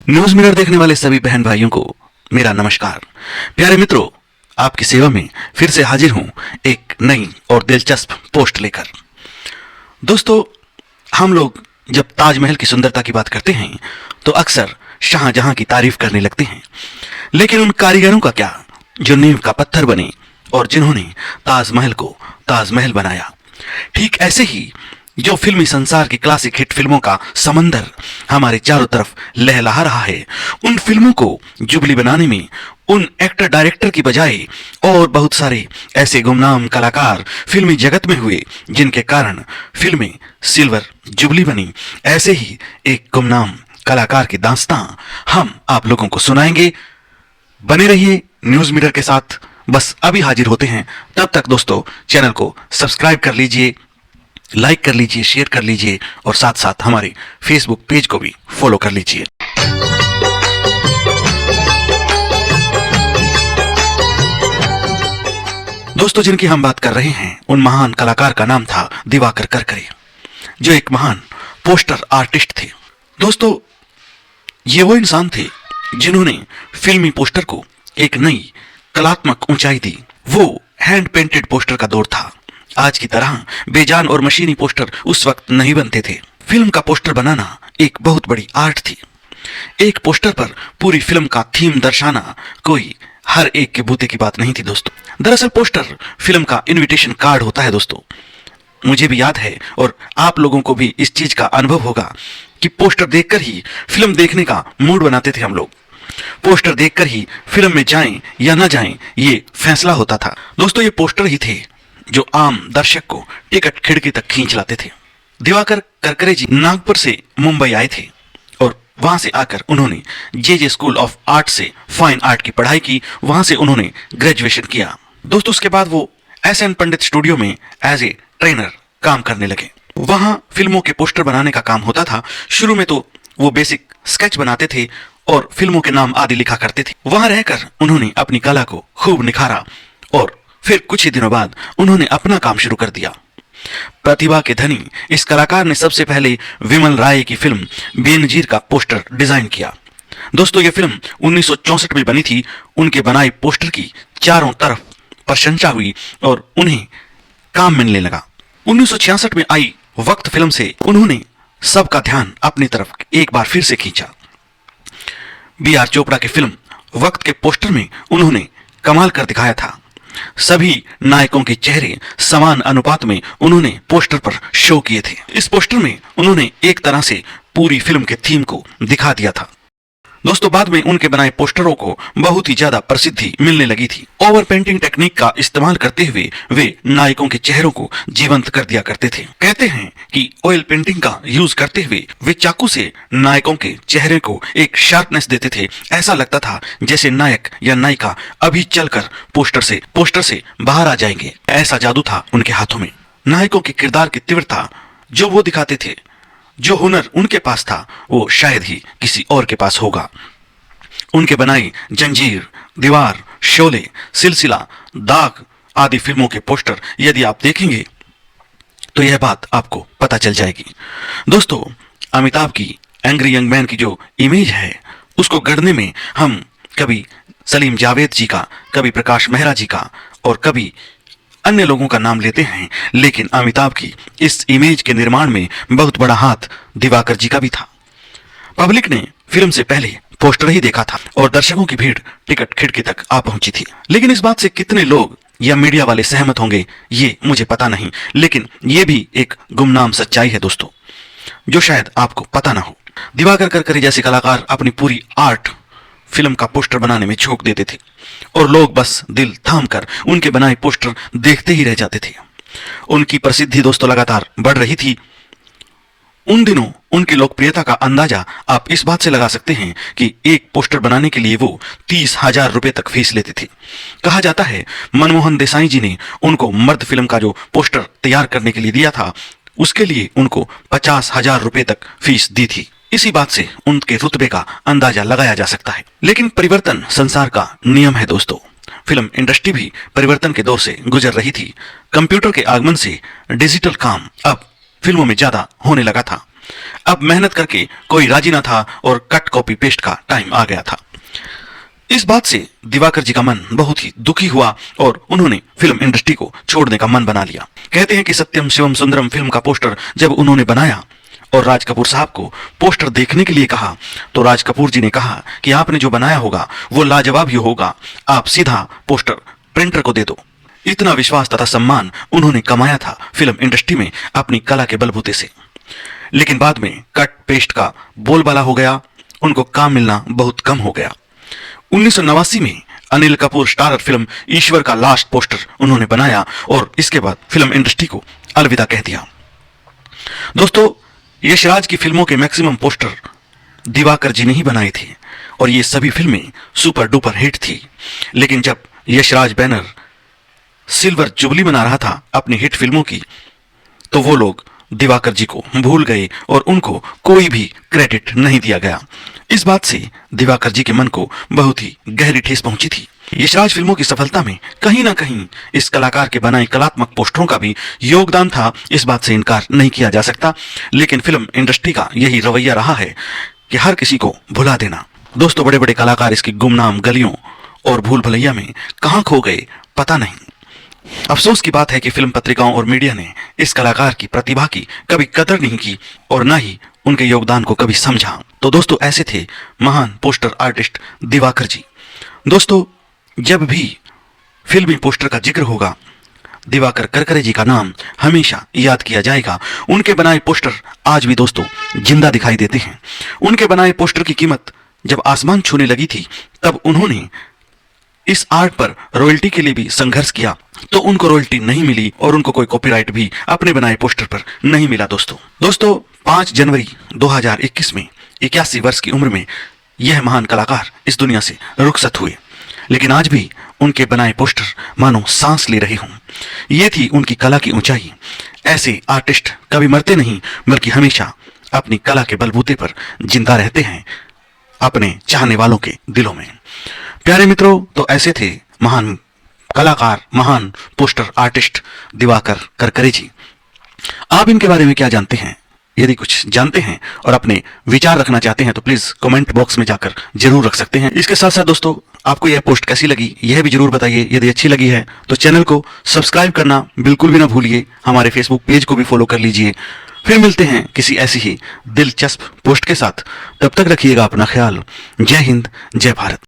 News mirror देखने वाले सभी बहन भाइयों को मेरा नमस्कार। प्यारे मित्रों, आपकी सेवा में फिर से हाजिर हूं एक नई और दिलचस्प पोस्ट लेकर। दोस्तों, हम लोग जब ताजमहल की सुंदरता की बात करते हैं तो अक्सर शाहजहां की तारीफ करने लगते हैं, लेकिन उन कारीगरों का क्या जो नींव का पत्थर बने और जिन्होंने ताजमहल को ताजमहल बनाया। ठीक ऐसे ही जो फिल्मी संसार की क्लासिक हिट फिल्मों का समंदर हमारे चारों तरफ लहलहा रहा है, उन फिल्मों को जुबली बनाने में उन एक्टर डायरेक्टर की बजाय और बहुत सारे ऐसे गुमनाम कलाकार फिल्मी जगत में हुए जिनके कारण फिल्में सिल्वर जुबली बनी। ऐसे ही एक गुमनाम कलाकार की दास्तां हम आप लोगों को सुनाएंगे। बने रहिए न्यूज मिरर के साथ। बस अभी हाजिर होते हैं, तब तक दोस्तों चैनल को सब्सक्राइब कर लीजिए, लाइक कर लीजिए, शेयर कर लीजिए और साथ साथ हमारे फेसबुक पेज को भी फॉलो कर लीजिए। दोस्तों, जिनकी हम बात कर रहे हैं उन महान कलाकार का नाम था दिवाकर करकरे, जो एक महान पोस्टर आर्टिस्ट थे। दोस्तों, ये वो इंसान थे जिन्होंने फिल्मी पोस्टर को एक नई कलात्मक ऊंचाई दी। वो हैंड पेंटेड पोस्टर का दौर था। आज की तरह बेजान और मशीनी पोस्टर उस वक्त नहीं बनते थे। फिल्म का पोस्टर बनाना एक बहुत बड़ी आर्ट थी। एक पोस्टर पर पूरी फिल्म का थीम दर्शाना कोई हर एक के बूते की बात नहीं थी दोस्तों। दरअसल पोस्टर फिल्म का इनविटेशन कार्ड होता है दोस्तों। मुझे भी याद है और आप लोगों को भी इस चीज का अनुभव होगा कि पोस्टर देखकर ही फिल्म देखने का मूड बनाते थे हम लोग। पोस्टर देखकर ही फिल्म में जाएं या ना जाएं ये फैसला होता था। दोस्तों, ये पोस्टर ही थे जो आम दर्शक को टिकट खिड़की तक खींच लाते थे। दिवाकर करकरे जी नागपुर से मुंबई आए थे और वहां से आकर उन्होंने जे स्कूल ऑफ आर्ट से फाइन आर्ट की पढ़ाई की। वहां से उन्होंने ग्रेजुएशन किया। दोस्तों, उसके बाद वो एस.एन. पंडित स्टूडियो में एज ए ट्रेनर काम करने लगे। वहां फिल्मों के पोस्टर बनाने का काम होता था। शुरू में तो वो बेसिक स्केच बनाते थे और फिल्मों के नाम आदि लिखा करते थे। वहां रहकर उन्होंने अपनी कला को खूब निखारा और फिर कुछ ही दिनों बाद उन्होंने अपना काम शुरू कर दिया। प्रतिभा के धनी इस कलाकार ने सबसे पहले विमल राय की फिल्म बेनजीर का पोस्टर डिजाइन किया। दोस्तों, यह फिल्म 1964 में बनी थी। उनके बनाए पोस्टर की चारों तरफ प्रशंसा हुई और उन्हें काम मिलने लगा। 1966 में आई वक्त फिल्म से उन्होंने सबका ध्यान अपनी तरफ एक बार फिर से खींचा। बी.आर. चोपड़ा की फिल्म वक्त के पोस्टर में उन्होंने कमाल कर दिखाया था। सभी नायकों के चेहरे समान अनुपात में उन्होंने पोस्टर पर शो किए थे। इस पोस्टर में उन्होंने एक तरह से पूरी फिल्म के थीम को दिखा दिया था। दोस्तों, बाद में उनके बनाए पोस्टरों को बहुत ही ज्यादा प्रसिद्धि मिलने लगी थी। ओवर पेंटिंग टेक्निक का इस्तेमाल करते हुए वे नायकों के चेहरों को जीवंत कर दिया करते थे। कहते हैं कि ऑयल पेंटिंग का यूज करते हुए वे चाकू से नायकों के चेहरे को एक शार्पनेस देते थे। ऐसा लगता था जैसे नायक या नायिका अभी चलकर पोस्टर से बाहर आ जाएंगे। ऐसा जादू था उनके हाथों में। नायकों के किरदार की तीव्रता जो वो दिखाते थे, जो हुनर उनके पास था, वो शायद ही किसी और के पास होगा। उनके बनाए जंजीर, दीवार, शोले, सिलसिला, दाग आदि फिल्मों के पोस्टर यदि आप देखेंगे तो यह बात आपको पता चल जाएगी। दोस्तों, अमिताभ की एंग्री यंग मैन की जो इमेज है उसको गढ़ने में हम कभी सलीम जावेद जी का, कभी प्रकाश मेहरा जी का और कभी अन्य लोगों का नाम लेते हैं, लेकिन अमिताभ की इस इमेज के निर्माण में बहुत बड़ा हाथ दिवाकर जी का भी था। पब्लिक ने फिल्म से पहले पोस्टर ही देखा था और दर्शकों की भीड़ टिकट खिड़की तक आ पहुंची थी। लेकिन इस बात से कितने लोग या मीडिया वाले सहमत होंगे ये मुझे पता नहीं, लेकिन ये भी एक गुमनाम सच्चाई है दोस्तों, जो शायद आपको पता ना हो। दिवाकर करकरे जैसे कलाकार अपनी पूरी आर्ट फिल्म का पोस्टर बनाने में झोंक देते थे और लोग बस दिल थाम कर उनके बनाए पोस्टर देखते ही रह जाते थे। उनकी प्रसिद्धि दोस्तों लगातार बढ़ रही थी। उन दिनों उनकी लोकप्रियता का अंदाजा आप इस बात से लगा सकते हैं कि एक पोस्टर बनाने के लिए वो 30,000 रुपए तक फीस लेते थे। कहा जाता है मनमोहन देसाई जी ने उनको मर्द फिल्म का जो पोस्टर तैयार करने के लिए दिया था, उसके लिए उनको 50,000 रुपए तक फीस दी थी। इसी बात से उनके रुतबे का अंदाजा लगाया जा सकता है। लेकिन परिवर्तन संसार का नियम है दोस्तों। फिल्म इंडस्ट्री भी परिवर्तन के दौर से गुजर रही थी। कंप्यूटर के आगमन से डिजिटल काम अब फिल्मों में ज्यादा होने लगा था। अब मेहनत करके कोई राजी ना था और कट कॉपी पेस्ट का टाइम आ गया था। इस बात से दिवाकर जी का मन बहुत ही दुखी हुआ और उन्होंने फिल्म इंडस्ट्री को छोड़ने का मन बना लिया। कहते हैं कि सत्यम शिवम सुंदरम फिल्म का पोस्टर जब उन्होंने बनाया और राज कपूर साहब को पोस्टर देखने के लिए कहा, तो राज कपूर जी ने कहा कि आपने जो बनाया होगा वो लाजवाब ही होगा, आप सीधा पोस्टर प्रिंटर को दे दो। इतना विश्वास तथा सम्मान उन्होंने कमाया था फिल्म इंडस्ट्री में अपनी कला के बलबूते से। लेकिन बाद में कट पेस्ट का बोलबाला हो गया, उनको काम मिलना बहुत कम हो गया। 1989 में अनिल कपूर स्टारर फिल्म ईश्वर का लास्ट पोस्टर उन्होंने बनाया और इसके बाद फिल्म इंडस्ट्री को अलविदा कह दिया। दोस्तों, यशराज की फिल्मों के मैक्सिमम पोस्टर दिवाकर जी ने ही बनाए थे और ये सभी फिल्में सुपर डुपर हिट थी। लेकिन जब यशराज बैनर सिल्वर जुबली मना रहा था अपनी हिट फिल्मों की, तो वो लोग दिवाकर जी को भूल गए और उनको कोई भी क्रेडिट नहीं दिया गया। इस बात से दिवाकर जी के मन को बहुत ही गहरी ठेस पहुंची थी। यशराज फिल्मों की सफलता में कहीं ना कहीं इस कलाकार के बनाए कलात्मक पोस्टरों का भी योगदान था, इस बात से इनकार नहीं किया जा सकता। लेकिन फिल्म इंडस्ट्री का यही रवैया रहा है कि हर किसी को भुला देना। दोस्तों, बड़े बड़े कलाकार इसकी गुमनाम गलियों और भूल भुलैया में कहां खो गए पता नहीं। अफसोस की बात है कि फिल्म पत्रिकाओं और मीडिया ने इस कलाकार की प्रतिभा की कभी कदर नहीं की और न ही उनके योगदान को कभी समझा। तो दोस्तों, ऐसे थे महान पोस्टर आर्टिस्ट दिवाकर जी। दोस्तों, जब भी फिल्मी पोस्टर का जिक्र होगा, दिवाकर करकरे जी का नाम हमेशा याद किया जाएगा। उनके बनाए पोस्टर आज भी दोस्तों जिंदा दिखाई देते हैं। उनके बनाए पोस्टर की कीमत जब आसमान छूने लगी थी, तब उन्होंने इस आर्ट पर रॉयल्टी के लिए भी संघर्ष किया, तो उनको रॉयल्टी नहीं मिली और उनको कोई कॉपीराइट भी अपने बनाए पोस्टर पर नहीं मिला। दोस्तों 5 जनवरी 2021 में 81 वर्ष की उम्र में यह महान कलाकार इस दुनिया से रुखसत हुए। लेकिन आज भी उनके बनाए पोस्टर मानो सांस ले रहे हों। ये थी उनकी कला की ऊंचाई। ऐसे आर्टिस्ट कभी मरते नहीं, बल्कि हमेशा अपनी कला के बलबूते पर जिंदा रहते हैं अपने चाहने वालों के दिलों में। प्यारे मित्रों, तो ऐसे थे महान कलाकार, महान पोस्टर आर्टिस्ट दिवाकर करकरे जी। आप इनके बारे में क्या जानते हैं? यदि कुछ जानते हैं और अपने विचार रखना चाहते हैं तो प्लीज कमेंट बॉक्स में जाकर जरूर रख सकते हैं। इसके साथ साथ दोस्तों, आपको यह पोस्ट कैसी लगी यह भी जरूर बताइए। यदि अच्छी लगी है तो चैनल को सब्सक्राइब करना बिल्कुल भी ना भूलिए। हमारे फेसबुक पेज को भी फॉलो कर लीजिए। फिर मिलते हैं किसी ऐसी ही दिलचस्प पोस्ट के साथ। तब तक रखिएगा अपना ख्याल। जय हिंद, जय भारत।